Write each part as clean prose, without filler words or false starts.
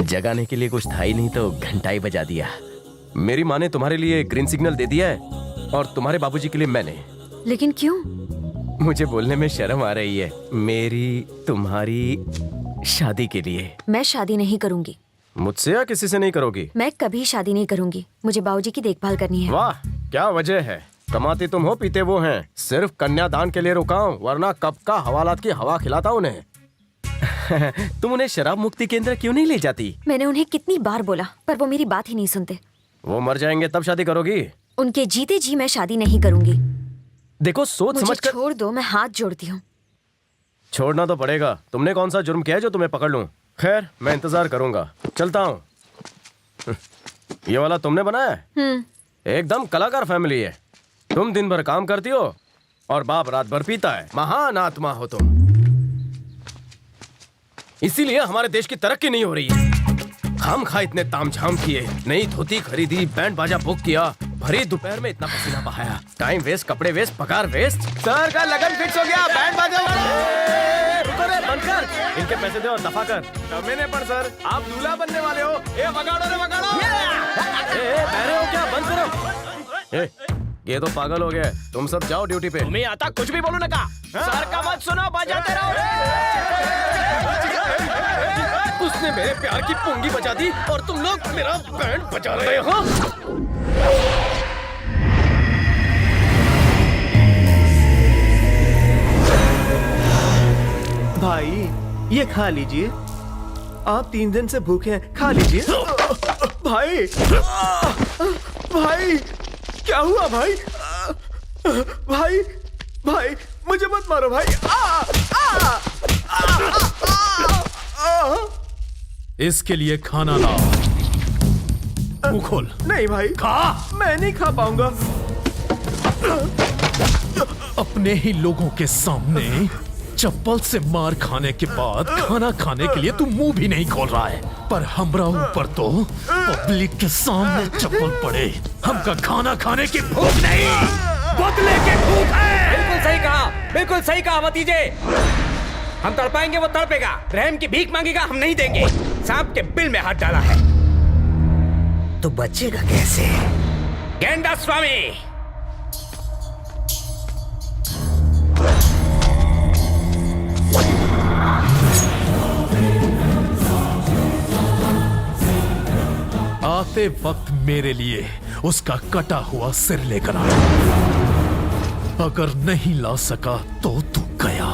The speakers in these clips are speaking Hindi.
जगाने के लिए कुछ था ही नहीं तो घंटा ही बजा दिया। मेरी माँ ने तुम्हारे लिए ग्रीन सिग्नल दे दिया है और तुम्हारे बाबूजी के लिए मैंने। लेकिन क्यों? मुझे बोलने में शर्म आ रही है। मेरी तुम्हारी शादी के लिए। मैं शादी नहीं करूंगी। मुझसे या किसी से नहीं करोगी? मैं कभी शादी नहीं करूंगी। मुझे बाबूजी की देखभाल करनी है। वाह, क्या वजह है? कमाते तुम हो, पीते वो हैं। सिर्फ कन्यादान के लिए रुका हूँ, वरना कब का हवालात की हवा खिलाता उन्हें। तुम उन्हें शराब मुक्ति केंद्र क्यों नहीं ले जाती? मैंने उन्हें कितनी बार बोला, पर वो मेरी बात ही नहीं सुनते। वो मर जाएंगे तब शादी करोगी? उनके जीते जी मैं शादी नहीं करूंगी। देखो, सोच समझ कर। छोड़ दो, मैं हाथ जोड़ती हूँ। छोड़ना तो पड़ेगा। तुमने कौन सा जुर्म किया है जो तुम्हें पकड़ लूं? खैर, मैं इंतजार करूंगा। चलता हूँ। ये वाला तुमने बनाया है? एकदम कलाकार फैमिली है। तुम दिन भर काम करती हो और बाप रात भर पीता है। महान आत्मा हो तुम। इसीलिए हमारे देश की तरक्की नहीं हो रही है। हम खा इतने तामझाम किए, नई धोती खरीदी, बैंड बाजा बुक किया, भरी दोपहर में इतना पसीना बहाया, टाइम वेस्ट, कपड़े वेस्ट, पगार वेस्ट। सर का लगन फिक्स हो गया, बैंड बाजा रुको रे, बंद कर। इनके पैसे दो और दफा कर। मैंने पर सर, आप दूल्हा बनने वाले हो। ए वगाड़ो रे वगाड़ो। बहरे हो क्या? बंद करो। ये तो पागल हो गए। तुम सब जाओ ड्यूटी पे। तुम्हें आता कुछ भी बोलो ना का। सर का मत सुनो, बजाते रहो। उसने मेरे प्यार की पुंगी बजा दी और तुम लोग मेरा बैंड बजा रहे हो। भाई, ये खा लीजिए। आप 3 दिन से भूखे हैं, खा लीजिए। भाई, भाई, क्या हुआ भाई? भाई, भाई, मुझे मत मारो भाई। इसके लिए खाना लाओ। मुंह खोल। नहीं भाई, खा। मैं नहीं खा पाऊंगा। अपने ही लोगों के सामने चप्पल से मार खाने के बाद खाना खाने के लिए तू मुंह भी नहीं खोल रहा है, पर हमरा ऊपर तो पब्लिक के सामने चप्पल पड़े। हमका खाना खाने की भूख नहीं, बदले की भूख है। बिल्कुल सही कहा, बिल्कुल सही कहा भतीजे। हम तड़पाएंगे, वो तड़पेगा। रहम की भीख मांगेगा, हम नहीं देंगे। सांप के बिल में हाथ डाला है तो बचेगा कैसे? गेंडा स्वामी, आते वक्त मेरे लिए उसका कटा हुआ सिर लेकर आना। अगर नहीं ला सका तो तू गया।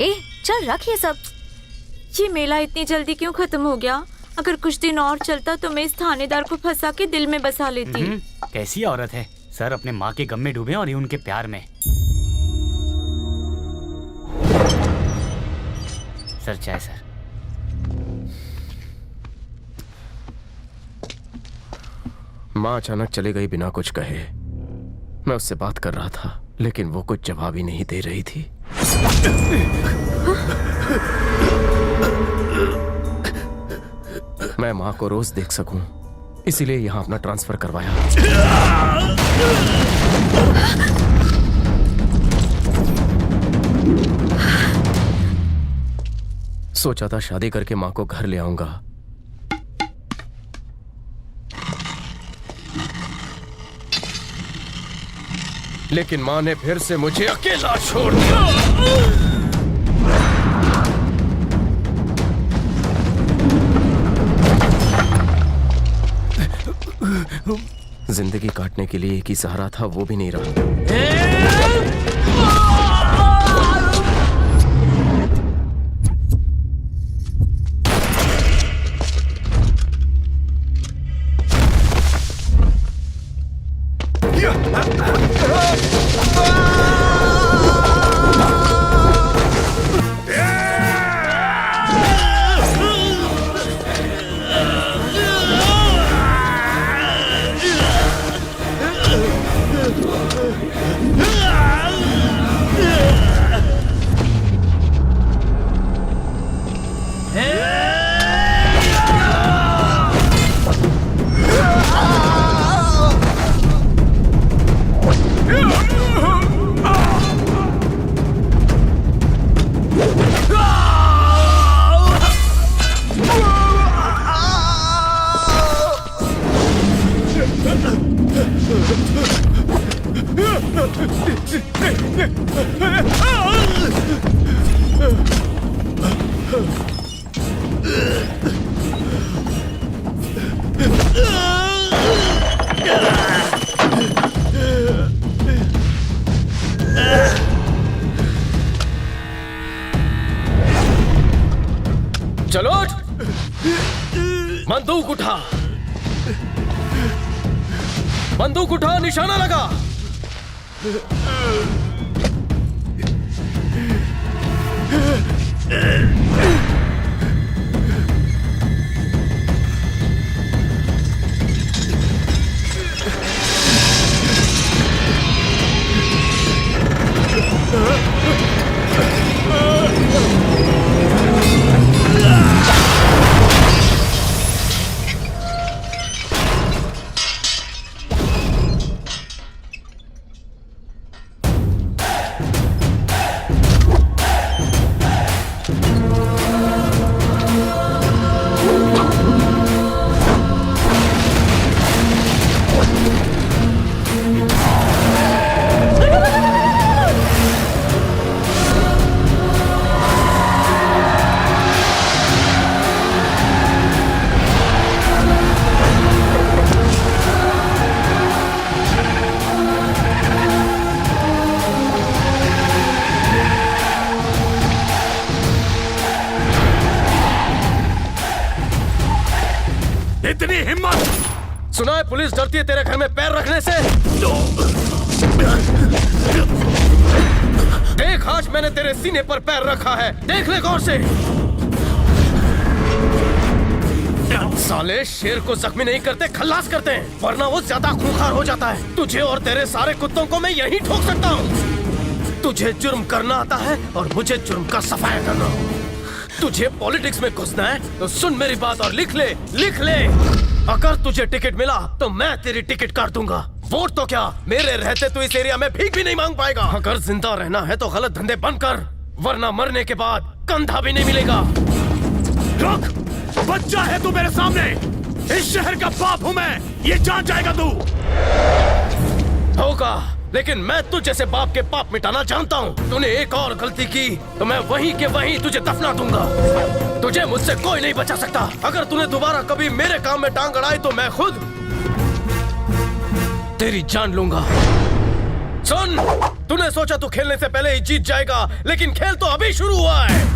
ए, चल रख ये सब। ये मेला इतनी जल्दी क्यों खत्म हो गया? अगर कुछ दिन और चलता तो मैं इस थानेदार को फंसा के दिल में बसा लेती। कैसी औरत है सर, अपने माँ के गम में डूबे और ये उनके प्यार में। सर चाय सर। माँ अचानक चली गई बिना कुछ कहे। मैं उससे बात कर रहा था लेकिन वो कुछ जवाब ही नहीं दे रही थी। मैं माँ को रोज देख सकूं, इसीलिए यहाँ अपना ट्रांसफर करवाया। सोचा था शादी करके माँ को घर ले आऊंगा, लेकिन माँ ने फिर से मुझे अकेला छोड़ दिया। जिंदगी काटने के लिए एक ही सहारा था, वो भी नहीं रहा। उठ! बंदूक उठा! बंदूक उठा, निशाना लगा! इतनी हिम्मत! सुना है पुलिस डरती है तेरे घर में पैर रखने से? देख, आज मैंने तेरे सीने पर पैर रखा है, देख ले गौर से। साले शेर को जख्मी नहीं करते, खल्लास करते हैं, वरना वो ज्यादा खूंखार हो जाता है। तुझे और तेरे सारे कुत्तों को मैं यहीं ठोक सकता हूँ। तुझे जुर्म करना आता है और मुझे जुर्म का सफाया करना। तुझे पॉलिटिक्स में घुसना है तो सुन मेरी बात और लिख ले, लिख ले। अगर तुझे टिकट मिला तो मैं तेरी टिकट काट दूंगा। वोट तो क्या, मेरे रहते तू इस एरिया में भीख भी नहीं मांग पाएगा। अगर जिंदा रहना है तो गलत धंधे बंद कर, वरना मरने के बाद कंधा भी नहीं मिलेगा। रुक! बच्चा है तू मेरे सामने। इस शहर का बाप हूँ मैं, ये जान जाएगा तू। होगा, लेकिन मैं तुझ जैसे बाप के पाप मिटाना जानता हूँ। तूने एक और गलती की तो मैं वहीं के वहीं तुझे दफना दूंगा। तुझे मुझसे कोई नहीं बचा सकता। अगर तूने दोबारा कभी मेरे काम में टांग अड़ाई तो मैं खुद तेरी जान लूंगा। सुन, तूने सोचा तू खेलने से पहले ही जीत जाएगा, लेकिन खेल तो अभी शुरू हुआ है।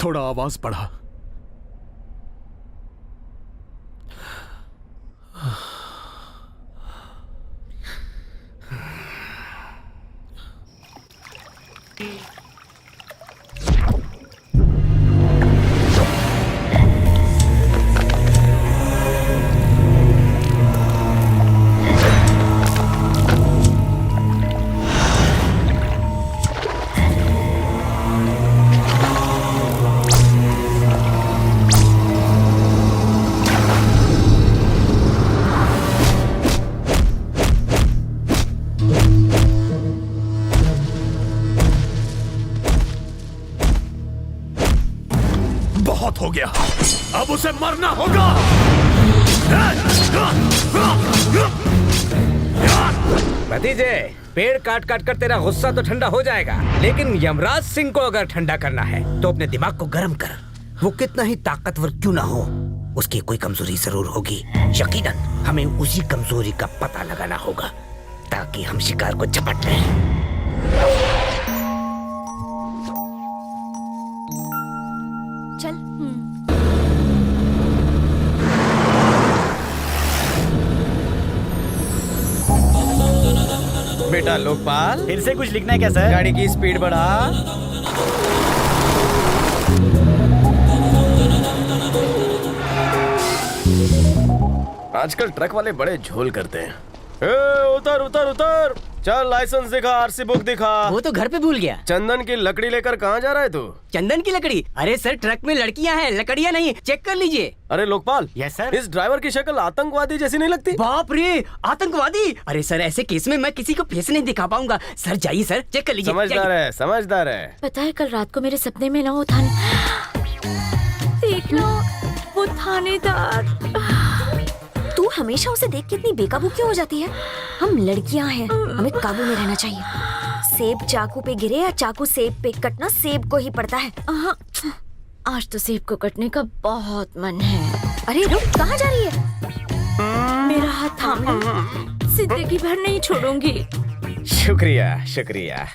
थोड़ा आवाज बढ़ा। बहुत हो गया, अब उसे मरना होगा। भतीजे, पेड़ काट काट कर तेरा गुस्सा तो ठंडा हो जाएगा, लेकिन यमराज सिंह को अगर ठंडा करना है तो अपने दिमाग को गर्म कर। वो कितना ही ताकतवर क्यों ना हो, उसकी कोई कमजोरी जरूर होगी। यकीनन हमें उसी कमजोरी का पता लगाना होगा ताकि हम शिकार को झपट लें। चल। बेटा लोकपाल, फिर से कुछ लिखना है क्या सर? गाड़ी की स्पीड बढ़ा। आजकल ट्रक वाले बड़े झोल करते हैं। ए, उतर उतर उतर। चल लाइसेंस दिखा, आरसी बुक दिखा। वो तो घर पे भूल गया। चंदन की लकड़ी लेकर कहाँ जा रहा है तू? चंदन की लकड़ी? अरे सर ट्रक में लड़कियां हैं, लकड़ियां नहीं, चेक कर लीजिए। अरे लोकपाल, यस सर। इस ड्राइवर की शक्ल आतंकवादी जैसी नहीं लगती? बाप रे, आतंकवादी? अरे सर ऐसे केस में मैं किसी को फेस नहीं दिखा पाऊंगा। सर जाइए सर, चेक कर लीजिए। समझदार है, समझदार है। पता है कल रात को मेरे सपने में ना वो देख लो, वो थानेदार। तू हमेशा उसे देख के इतनी बेकाबू क्यों हो जाती है? हम लड़कियां हैं, हमें काबू में रहना चाहिए। सेब चाकू पे गिरे या चाकू सेब पे, कटना सेब को ही पड़ता है। आज तो सेब को कटने का बहुत मन है। अरे रुक, कहाँ जा रही है? मेरा हाथ थाम लो, जिंदगी भर नहीं छोड़ूंगी। शुक्रिया शुक्रिया।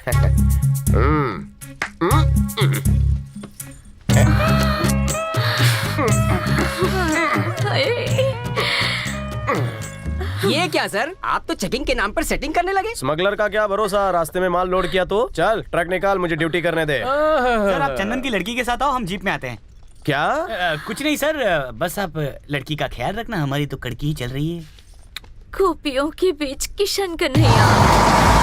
ये क्या सर, आप तो चेकिंग के नाम पर सेटिंग करने लगे। स्मगलर का क्या भरोसा, रास्ते में माल लोड किया तो। चल ट्रक निकाल, मुझे ड्यूटी करने दे। सर आप चंदन की लड़की के साथ आओ, हम जीप में आते हैं। क्या? कुछ नहीं सर, बस आप लड़की का ख्याल रखना, हमारी तो कड़की ही चल रही है। गोपियों के बीच किशन कन्हैया।